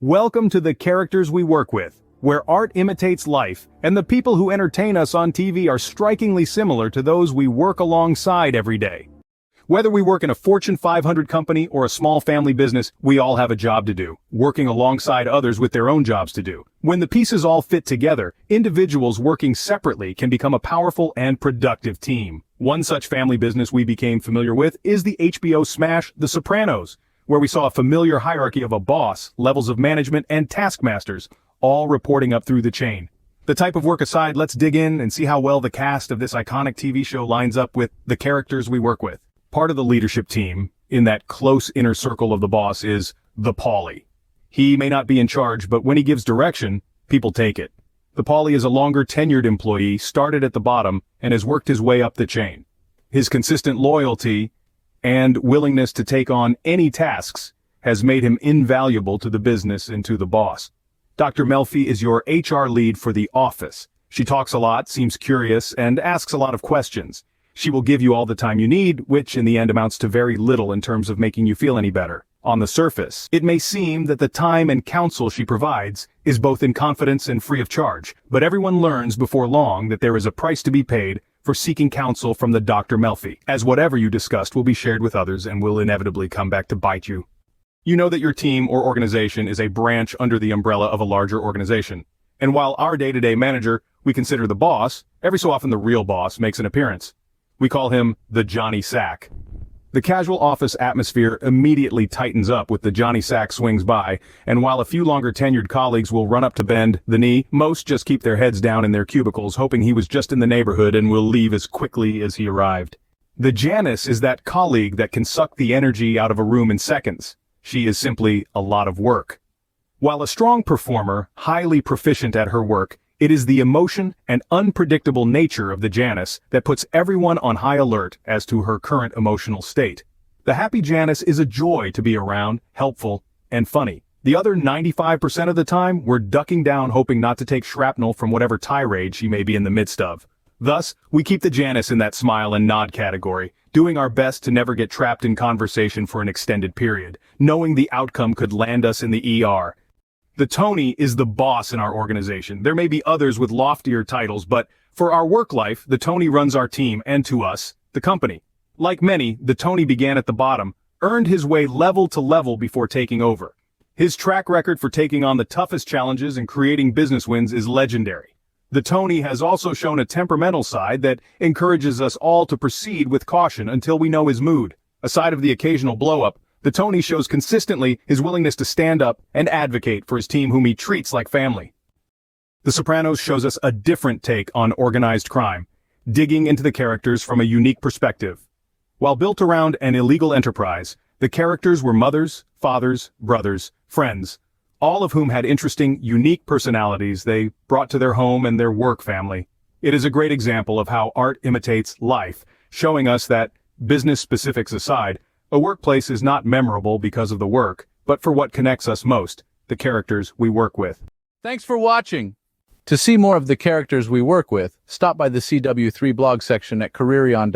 Welcome to the characters we work with, where art imitates life, and the people who entertain us on TV are strikingly similar to those we work alongside every day. Whether we work in a Fortune 500 company or a small family business, we all have a job to do, working alongside others with their own jobs to do. When the pieces all fit together, individuals working separately can become a powerful and productive team. One such family business we became familiar with is the HBO smash The Sopranos, where we saw a familiar hierarchy of a boss, levels of management, and taskmasters, all reporting up through the chain. The type of work aside, let's dig in and see how well the cast of this iconic TV show lines up with the characters we work with. Part of the leadership team, in that close inner circle of the boss, is the Paulie. He may not be in charge, but when he gives direction, people take it. The Paulie is a longer tenured employee, started at the bottom, and has worked his way up the chain. His consistent loyalty and willingness to take on any tasks has made him invaluable to the business and to the boss. Dr. Melfi is your HR lead for the office. She talks a lot, seems curious, and asks a lot of questions. She will give you all the time you need, which in the end amounts to very little in terms of making you feel any better. On the surface, it may seem that the time and counsel she provides is both in confidence and free of charge, but everyone learns before long that there is a price to be paid for seeking counsel from the Dr. Melfi, as whatever you discussed will be shared with others and will inevitably come back to bite you. You know that your team or organization is a branch under the umbrella of a larger organization. And while our day-to-day manager we consider the boss, every so often the real boss makes an appearance. We call him the Johnny Sack. The casual office atmosphere immediately tightens up with the Johnny Sack swings by, and while a few longer tenured colleagues will run up to bend the knee, most just keep their heads down in their cubicles hoping he was just in the neighborhood and will leave as quickly as he arrived. The Janice is that colleague that can suck the energy out of a room in seconds. She is simply a lot of work. While a strong performer, highly proficient at her work, it is the emotion and unpredictable nature of the Janice that puts everyone on high alert as to her current emotional state. The happy Janice is a joy to be around, helpful, and funny. The other 95% of the time, we're ducking down hoping not to take shrapnel from whatever tirade she may be in the midst of. Thus, we keep the Janice in that smile and nod category, doing our best to never get trapped in conversation for an extended period, knowing the outcome could land us in the ER. The Tony is the boss in our organization. There may be others with loftier titles, but for our work life, the Tony runs our team and to us, the company. Like many, the Tony began at the bottom, earned his way level to level before taking over. His track record for taking on the toughest challenges and creating business wins is legendary. The Tony has also shown a temperamental side that encourages us all to proceed with caution until we know his mood. Aside of the occasional blow-up, the Tony shows consistently his willingness to stand up and advocate for his team whom he treats like family. The Sopranos shows us a different take on organized crime, digging into the characters from a unique perspective. While built around an illegal enterprise, the characters were mothers, fathers, brothers, friends, all of whom had interesting, unique personalities they brought to their home and their work family. It is a great example of how art imitates life, showing us that, business specifics aside, a workplace is not memorable because of the work, but for what connects us most, the characters we work with. Thanks for watching. To see more of the characters we work with, stop by the CW3 blog section at careerion.com.